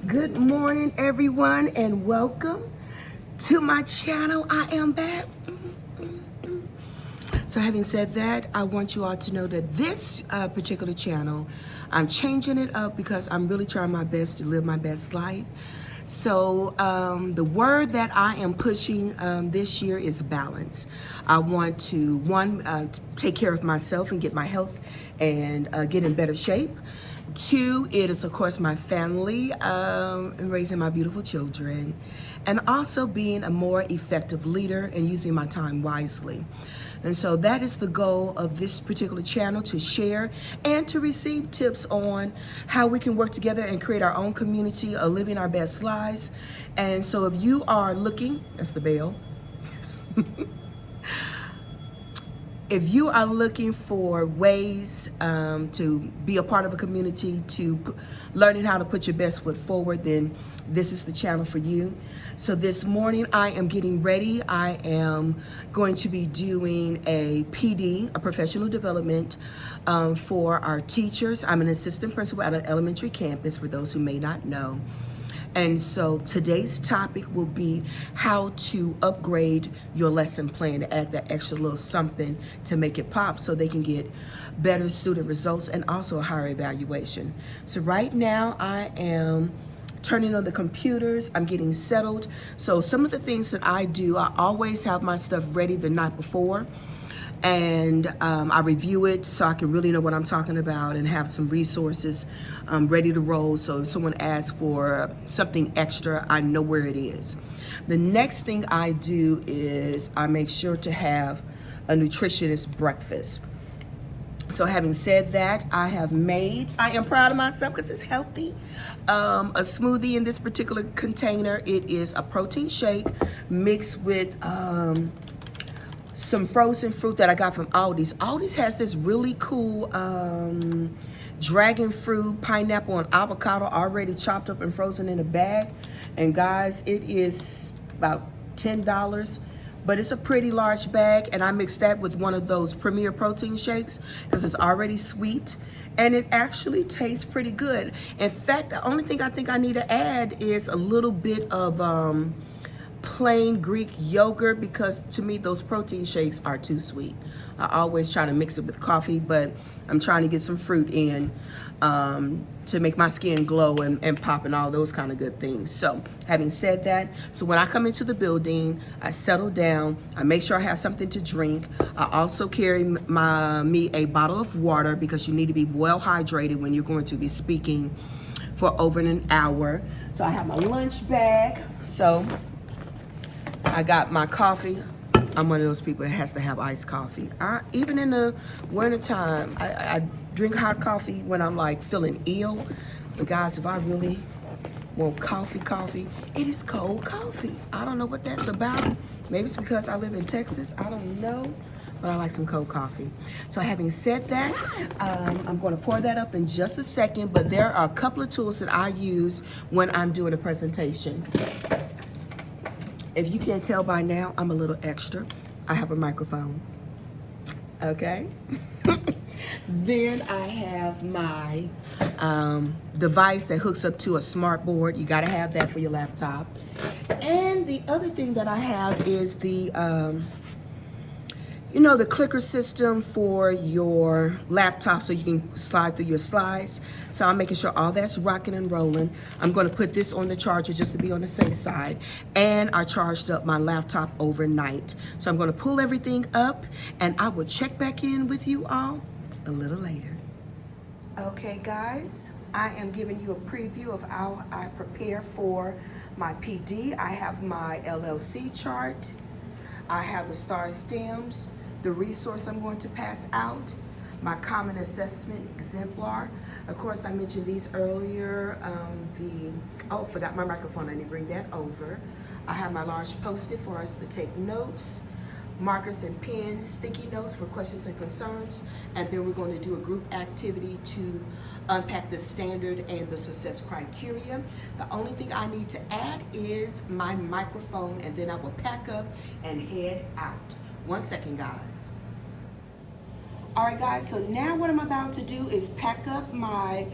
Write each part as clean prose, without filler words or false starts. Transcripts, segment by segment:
Good morning, everyone, and welcome to my channel. I am back. So having said that, I want you all to know that this particular channel, I'm changing it up because I'm really trying my best to live my best life. So the word that I am pushing this year is balance. I want to, take care of myself and get my health and get in better shape. Two, it is, of course, my family and raising my beautiful children, and also being a more effective leader and using my time wisely. And so that is the goal of this particular channel, to share and to receive tips on how we can work together and create our own community of living our best lives. And so if you are looking, that's the bell. If you are looking for ways to be a part of a community, learning how to put your best foot forward, then this is the channel for you. So this morning I am getting ready. I am going to be doing a PD, a professional development for our teachers. I'm an assistant principal at an elementary campus, for those who may not know. And so today's topic will be how to upgrade your lesson plan, to add that extra little something to make it pop so they can get better student results and also a higher evaluation. So right now I am turning on the computers. I'm getting settled. So some of the things that I do, I always have my stuff ready the night before. And I review it so I can really know what I'm talking about and have some resources ready to roll. So if someone asks for something extra, I know where it is. The next thing I do is I make sure to have a nutritionist breakfast. So having said that, I am proud of myself because it's healthy. A smoothie in this particular container. It is a protein shake mixed with some frozen fruit that I got from Aldi's. Aldi's has this really cool dragon fruit, pineapple, and avocado already chopped up and frozen in a bag. And guys, it is about $10, but it's a pretty large bag. And I mixed that with one of those Premier protein shakes because it's already sweet. And it actually tastes pretty good. In fact, the only thing I think I need to add is a little bit of plain Greek yogurt, because to me those protein shakes are too sweet. I always try to mix it with coffee, but I'm trying to get some fruit in to make my skin glow and pop and all those kind of good things. So having said that, so when I come into the building, I settle down, I make sure I have something to drink. I also carry me a bottle of water, because you need to be well hydrated when you're going to be speaking for over an hour. So I have my lunch bag. So I got my coffee. I'm one of those people that has to have iced coffee. Even in the wintertime, I drink hot coffee when I'm like feeling ill. But guys, if I really want coffee, it is cold coffee. I don't know what that's about. Maybe it's because I live in Texas. I don't know. But I like some cold coffee. So having said that, I'm going to pour that up in just a second. But there are a couple of tools that I use when I'm doing a presentation. If you can't tell by now, I'm a little extra. I have a microphone, okay? Then I have my device that hooks up to a smart board. You gotta have that for your laptop. And the other thing that I have is the the clicker system for your laptop, so you can slide through your slides. So I'm making sure all that's rocking and rolling. I'm going to put this on the charger just to be on the safe side. And I charged up my laptop overnight. So I'm going to pull everything up, and I will check back in with you all a little later. Okay, guys, I am giving you a preview of how I prepare for my PD. I have my LLC chart. I have the star stems, the resource I'm going to pass out, my common assessment exemplar. Of course, I mentioned these earlier. Forgot my microphone. I didn't bring that over. I have my large Post-it for us to take notes, markers and pens, sticky notes for questions and concerns, and then we're going to do a group activity to unpack the standard and the success criteria. The only thing I need to add is my microphone, and then I will pack up and head out. 1 second, guys. All right, guys, so now what I'm about to do is pack up my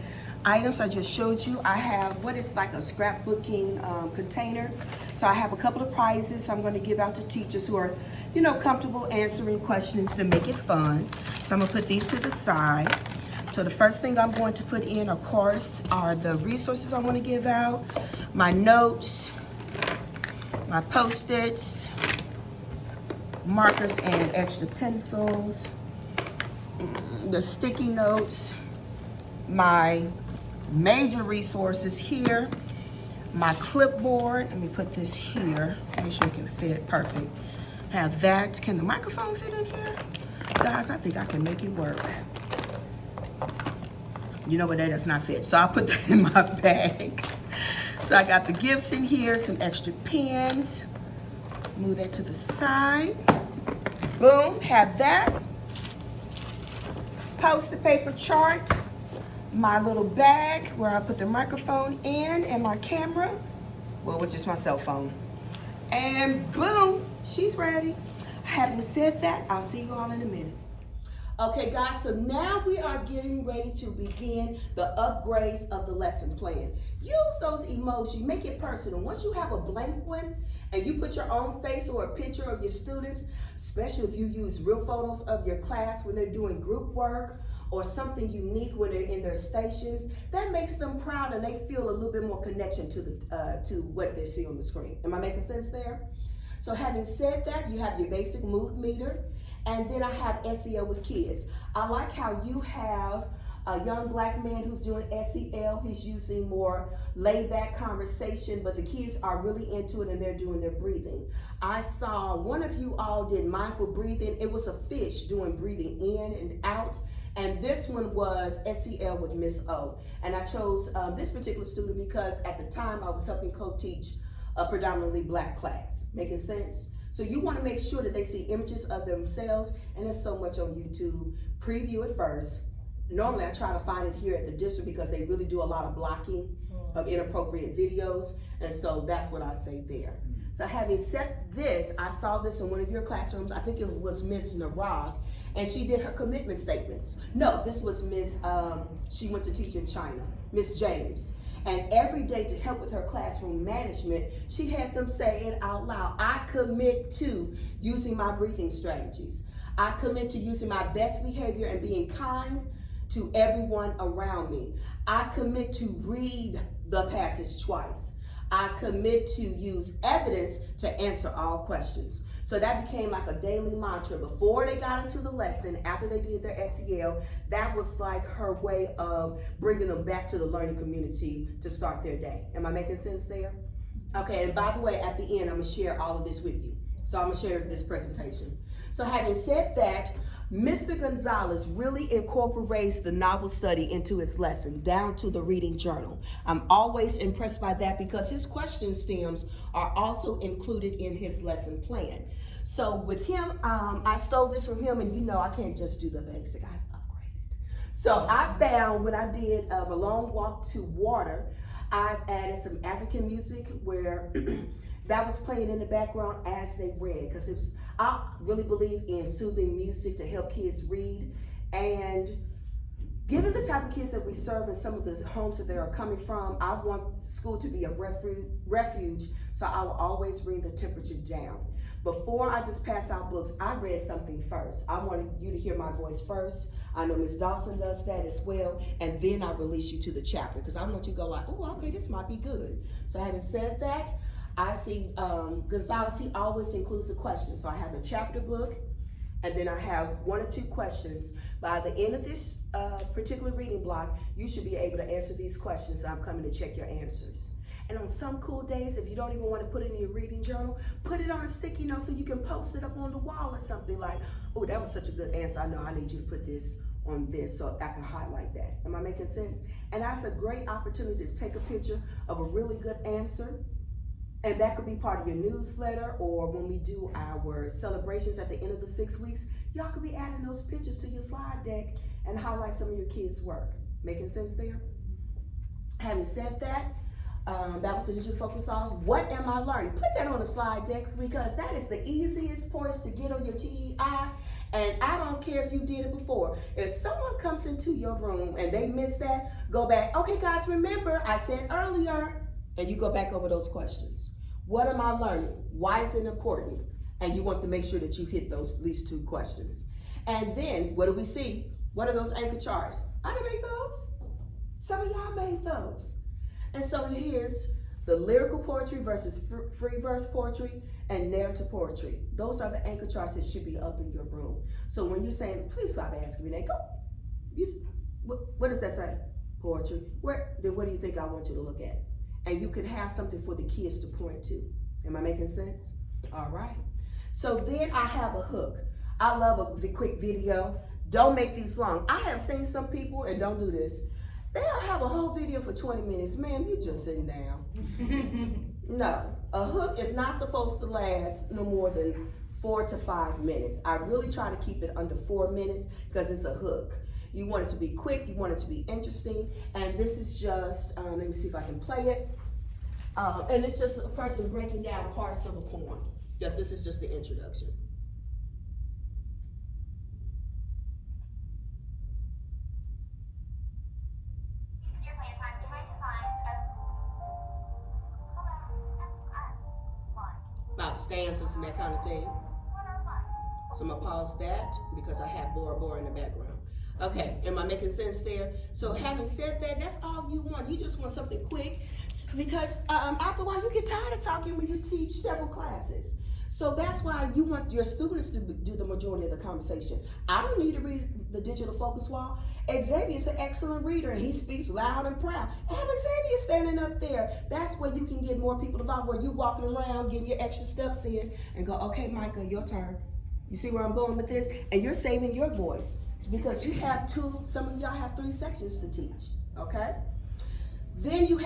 items I just showed you. I have what is like a scrapbooking container. So I have a couple of prizes I'm going to give out to teachers who are, you know, comfortable answering questions to make it fun. So I'm going to put these to the side. So the first thing I'm going to put in, of course, are the resources I want to give out, my notes, my Post-its, markers and extra pencils, the sticky notes, my major resources here, my clipboard. Let me put this here, make sure it can fit perfect. Have that. Can the microphone fit in here? Guys, I think I can make it work. You know what, that does not fit. So I'll put that in my bag. So I got the gifts in here, some extra pens. Move that to the side. Boom, have that. Post-it paper chart. My little bag where I put the microphone in and my camera. Well, which is my cell phone. And boom, she's ready. Having said that, I'll see you all in a minute. Okay, guys, so now we are getting ready to begin the upgrades of the lesson plan. Use those emojis, make it personal. Once you have a blank one and you put your own face or a picture of your students, especially if you use real photos of your class when they're doing group work or something unique when they're in their stations, that makes them proud and they feel a little bit more connection to what they see on the screen. Am I making sense there? So having said that, you have your basic mood meter. And then I have SEL with kids. I like how you have a young black man who's doing SEL. He's using more laid back conversation, but the kids are really into it and they're doing their breathing. I saw one of you all did mindful breathing. It was a fish doing breathing in and out. And this one was SEL with Miss O. And I chose this particular student because at the time I was helping co-teach a predominantly black class. Making sense? So you want to make sure that they see images of themselves, and there's so much on YouTube. Preview it first. Normally I try to find it here at the district because they really do a lot of blocking of inappropriate videos, and so that's what I say there. So having said this, I saw this in one of your classrooms. I think it was Miss Narag, and she did her commitment statements. No, this was Miss, she went to teach in China, Miss James. And every day to help with her classroom management, she had them say it out loud. I commit to using my breathing strategies. I commit to using my best behavior and being kind to everyone around me. I commit to read the passage twice. I commit to use evidence to answer all questions. So that became like a daily mantra. Before they got into the lesson, after they did their SEL, that was like her way of bringing them back to the learning community to start their day. Am I making sense there? Okay, and by the way, at the end, I'm gonna share all of this with you. So I'm gonna share this presentation. So having said that, Mr. Gonzalez really incorporates the novel study into his lesson, down to the reading journal. I'm always impressed by that because his question stems are also included in his lesson plan. So with him, I stole this from him, and you know I can't just do the basic, I've upgraded. So I found when I did a long walk to water, I've added some African music where that was playing in the background as they read, because it was, I really believe in soothing music to help kids read. And given the type of kids that we serve in some of the homes that they are coming from, I want school to be a refuge, so I will always bring the temperature down. Before I just pass out books, I read something first. I wanted you to hear my voice first. I know Ms. Dawson does that as well, and then I release you to the chapter, because I want you to go like, oh, okay, this might be good. So having said that, I see Gonzalez, he always includes a question. So I have a chapter book, and then I have 1 or 2 questions. By the end of this particular reading block, you should be able to answer these questions, and I'm coming to check your answers. And on some cool days, if you don't even want to put it in your reading journal, put it on a sticky note so you can post it up on the wall or something like, oh, that was such a good answer. I know I need you to put this on this so I can highlight that. Am I making sense? And that's a great opportunity to take a picture of a really good answer. And that could be part of your newsletter, or when we do our celebrations at the end of the 6 weeks, y'all could be adding those pictures to your slide deck and highlight some of your kids' work. Making sense there? Having said that, That was the digital focus sauce. What am I learning? Put that on the slide deck because that is the easiest points to get on your TEI. And I don't care if you did it before. If someone comes into your room and they miss that, go back. Okay, guys, remember I said earlier, and you go back over those questions. What am I learning? Why is it important? And you want to make sure that you hit those at least 2 questions. And then what do we see? What are those anchor charts? I didn't make those. Some of y'all made those. And so here's the lyrical poetry versus free verse poetry and narrative poetry. Those are the anchor charts that should be up in your room. So when you're saying, please stop asking me that, what does that say? Poetry. Then what do you think I want you to look at? And you can have something for the kids to point to. Am I making sense? All right. So then I have a hook. I love a quick video. Don't make these long. I have seen some people, and don't do this, they'll have a whole video for 20 minutes. Man, you just sitting down. No, a hook is not supposed to last no more than 4 to 5 minutes. I really try to keep it under 4 minutes because it's a hook. You want it to be quick, you want it to be interesting, and this is just, let me see if I can play it. And it's just a person breaking down parts of a poem. Yes, this is just the introduction. About stanzas and that kind of thing. So I'm gonna pause that because I have Bora Bora in the background. Okay, am I making sense there? So having said that, that's all you want. You just want something quick because after a while you get tired of talking when you teach several classes. So that's why you want your students to do the majority of the conversation. I don't need to read the digital focus wall. Xavier's an excellent reader and he speaks loud and proud. Have Xavier standing up there. That's where you can get more people involved, where you walking around, getting your extra steps in and go, okay, Micah, your turn. You see where I'm going with this? And you're saving your voice. It's because you have 2, some of y'all have 3 sections to teach, okay? Then you're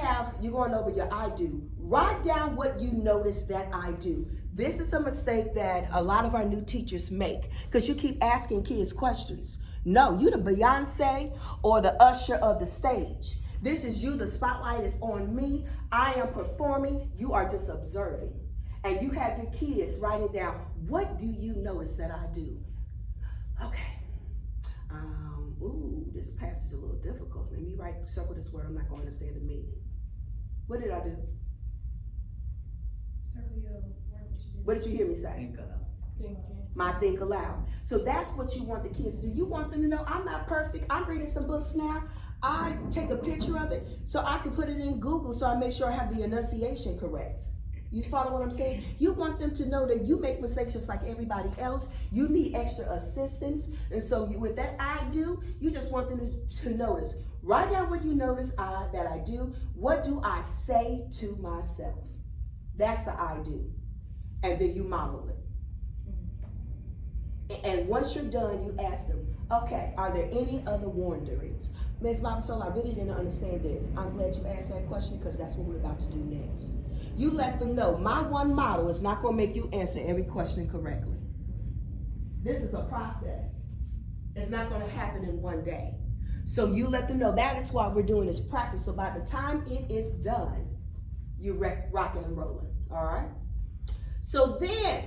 going over your I do. Write down what you notice that I do. This is a mistake that a lot of our new teachers make because you keep asking kids questions. No, you the Beyonce or the usher of the stage. This is you, the spotlight is on me. I am performing, you are just observing. And you have your kids writing down, what do you notice that I do? Okay. This passage is a little difficult. Let me circle this word I'm not going to say in the meeting. What did I do? What did you hear me say? Think aloud. My think aloud. So that's what you want the kids to do. You want them to know, I'm not perfect. I'm reading some books now. I take a picture of it so I can put it in Google so I make sure I have the enunciation correct. You follow what I'm saying? You want them to know that you make mistakes just like everybody else. You need extra assistance. And so with that I do, you just want them to notice. Write down what you notice that I do. What do I say to myself? That's the I do. And then you model it. And once you're done, you ask them, okay, are there any other wanderings? Ms. Mabasol, I really didn't understand this. I'm glad you asked that question because that's what we're about to do next. You let them know, my one model is not going to make you answer every question correctly. This is a process. It's not going to happen in one day. So you let them know that is why we're doing this practice. So by the time it is done, you're rocking and rolling, all right? So then,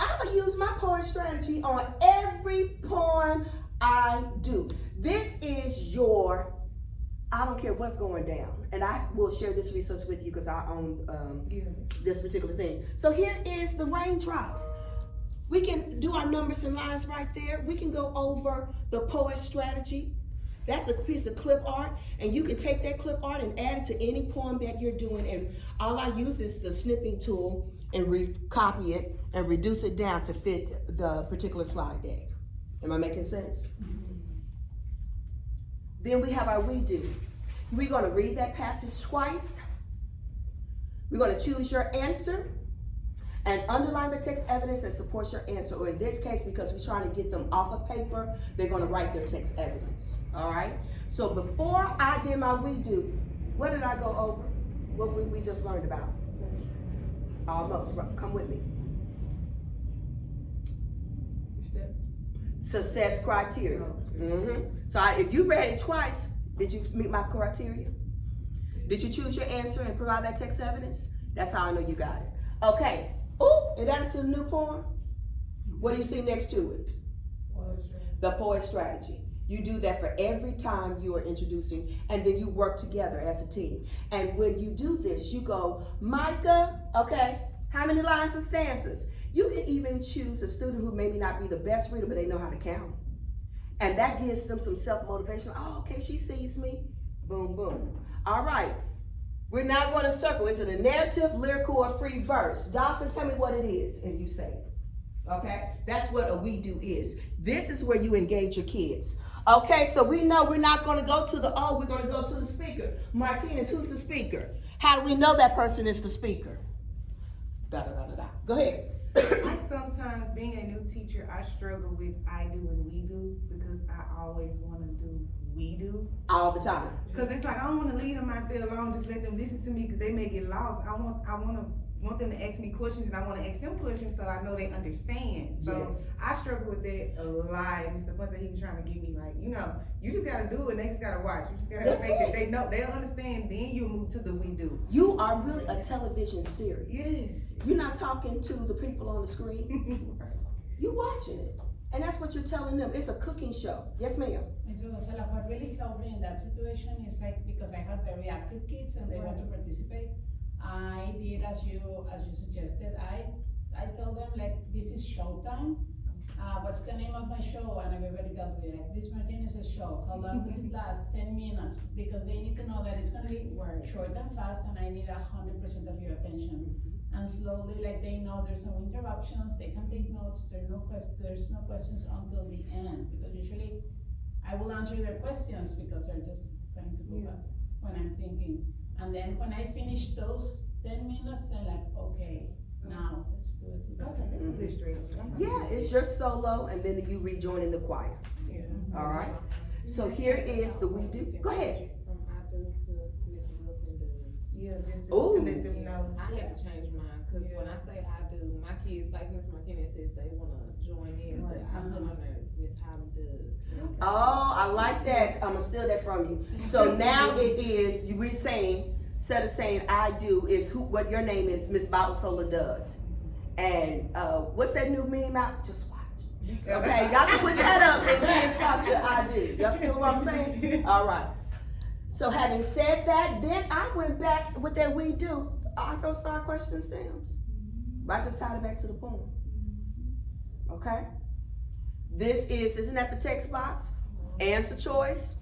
I'm going to use my poem strategy on every poem I do. This is your, I don't care what's going down. And I will share this resource with you because I own this particular thing. So here is the raindrops. We can do our numbers and lines right there. We can go over the poet strategy. That's a piece of clip art, and you can take that clip art and add it to any poem that you're doing. And all I use is the snipping tool and copy it and reduce it down to fit the particular slide deck. Am I making sense? Mm-hmm. Then we have our we do. We're going to read that passage twice. We're going to choose your answer and underline the text evidence that supports your answer. Or in this case, because we're trying to get them off of paper, they're going to write their text evidence. All right? So before I did my we do, what did I go over? What we just learned about? Almost. Come with me. Success criteria. Mm-hmm. So if you read it twice, did you meet my criteria? Did you choose your answer and provide that text evidence? That's how I know you got it. Okay. Oh, and that's a new poem? What do you see next to it? The poet strategy. You do that for every time you are introducing, and then you work together as a team. And when you do this, you go, Micah, okay, how many lines and stanzas? You can even choose a student who maybe not be the best reader, but they know how to count. And that gives them some self-motivation. Oh, okay, she sees me. Boom, boom. All right. We're now going to circle. Is it a narrative, lyrical, or free verse? Dawson, tell me what it is, and you say it. Okay? That's what a we do is. This is where you engage your kids. Okay, so we know we're not going to go to we're going to go to the speaker. Martinez, who's the speaker? How do we know that person is the speaker? Go ahead. I sometimes, being a new teacher, I struggle with I do and we do because I always want to do we do. All the time. Because it's like, I don't want to leave them out there alone, just let them listen to me because they may get lost. I want them to ask me questions and I want to ask them questions so I know they understand. So yes. I struggle with that a lot. Mr. Punter, he was trying to get me like, you just got to do it and they just got to watch. You just got to think that they know, they'll understand, then you move to the we do. You are really a television series. Yes. You're not talking to the people on the screen. You're watching it. And that's what you're telling them. It's a cooking show. Yes, ma'am. What really helped me in that situation is like, because I have very active kids and they want to participate, I did as you suggested. I told them like, this is showtime. What's the name of my show? And everybody tells me like, Miss Martinez's show. How long does it last? 10 minutes. Because they need to know that it's going to be short and fast, and I need 100% of your attention. And slowly, like they know there's no interruptions. They can take notes. There's no questions until the end. Because usually, I will answer their questions because they're just trying to go fast when I'm thinking. And then when I finish those 10 minutes, they're like, okay, now let's do it together. Okay, that's a good strategy. Yeah, it's your solo and then you rejoin in the choir. Yeah. All right. So here is the we do. Go ahead. From I do to Miss Wilson does. Yeah, just to let them know. I had to change mine because when I say I do, my kids, like Miss Martinez says, they want to join in, but I put on there Miss Holly does. Oh, I like that. I'm gonna steal that from you. So now it is you saying, instead of saying I do, is what your name is. Miss Babasola does. And what's that new meme out? Just watch. Okay, y'all can put that up and then start your I do. Y'all feel what I'm saying? All right. So having said that, then I went back with that we do. I go start questioning stems. But I just tied it back to the poem. Okay? Isn't that the text box? Answer choice,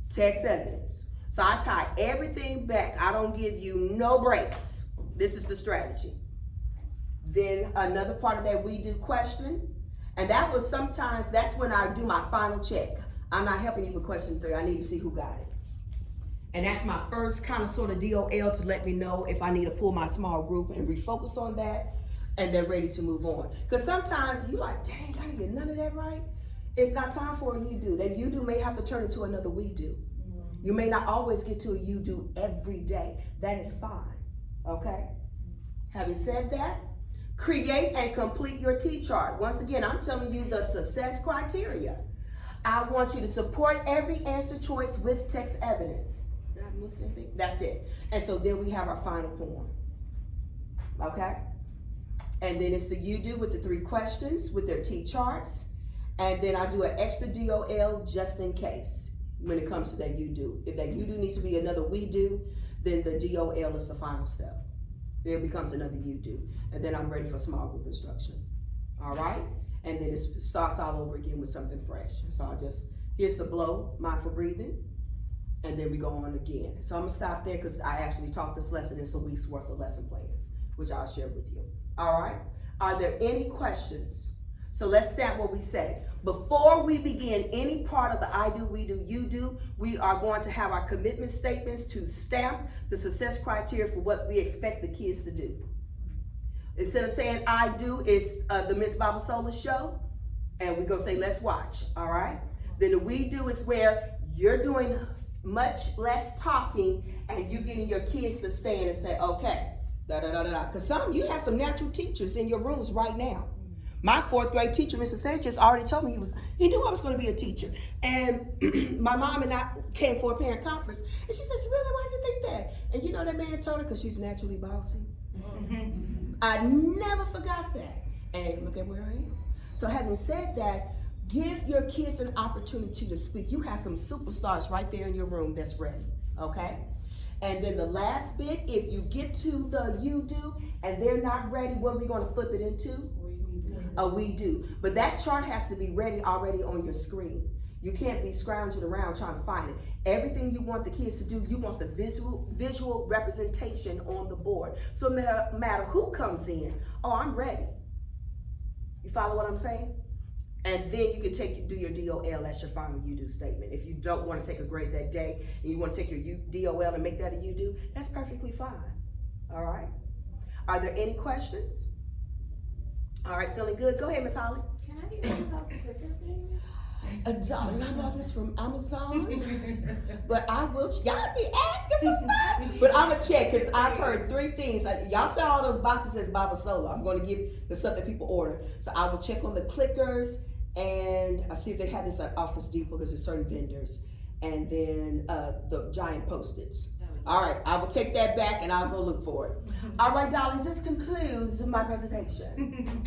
text evidence. So I tie everything back. I don't give you no breaks. This is the strategy. Then another part of that we do question. And that's when I do my final check. I'm not helping you with question 3. I need to see who got it. And that's my first kind of sort of DOL to let me know if I need to pull my small group and refocus on that. And they're ready to move on. Because sometimes you like, dang, I didn't get none of that right. It's not time for a you do. That you do may have to turn into another we do. You may not always get to a you do every day. That is fine, okay? Having said that, create and complete your T-chart. Once again, I'm telling you the success criteria. I want you to support every answer choice with text evidence. Did I miss anything? That's it. And so then we have our final poem, okay? And then it's the you do with the 3 questions with their T-charts. And then I do an extra DOL just in case when it comes to that you do. If that you do needs to be another we do, then the DOL is the final step. There becomes another you do. And then I'm ready for small group instruction. All right? And then it starts all over again with something fresh. So here's the blow, mindful breathing. And then we go on again. So I'm gonna stop there because I actually taught this lesson in some week's worth of lesson plans, which I'll share with you. All right? Are there any questions? So let's stamp what we say. Before we begin any part of the I do, we do, you do, we are going to have our commitment statements to stamp the success criteria for what we expect the kids to do. Instead of saying I do, it's the Miss Babasola show, and we're gonna say let's watch, all right? Then the we do is where you're doing much less talking and you getting your kids to stand and say, okay, da da da da da. Because you have some natural teachers in your rooms right now. My 4th grade teacher, Mr. Sanchez, already told me he knew I was going to be a teacher. And my mom and I came for a parent conference, and she says, "Really, why do you think that?" And you know that man told her, because she's naturally bossy. I never forgot that. And look at where I am. So having said that, give your kids an opportunity to speak. You have some superstars right there in your room that's ready, okay? And then the last bit, if you get to the you do and they're not ready, what are we going to flip it into? A we do. But that chart has to be ready already on your screen. You can't be scrounging around trying to find it. Everything you want the kids to do, you want the visual representation on the board. So no matter who comes in, oh, I'm ready. You follow what I'm saying? And then you can do your DOL as your final you do statement. If you don't want to take a grade that day and you want to take your DOL and make that a you do, that's perfectly fine. All right? Are there any questions? All right, feeling good? Go ahead, Miss Holly. Can I get one of those clicker things? $1. I bought this from Amazon, but I will. Y'all be asking for stuff, but I'm gonna check because I've heard 3 things. Y'all saw all those boxes as Baba Solo. I'm going to give the stuff that people order, so I will check on the clickers and I see if they have this at Office Depot because there's certain vendors, and then the giant Post-its. All right, I will take that back and I'll go look for it. All right, darlings, this concludes my presentation.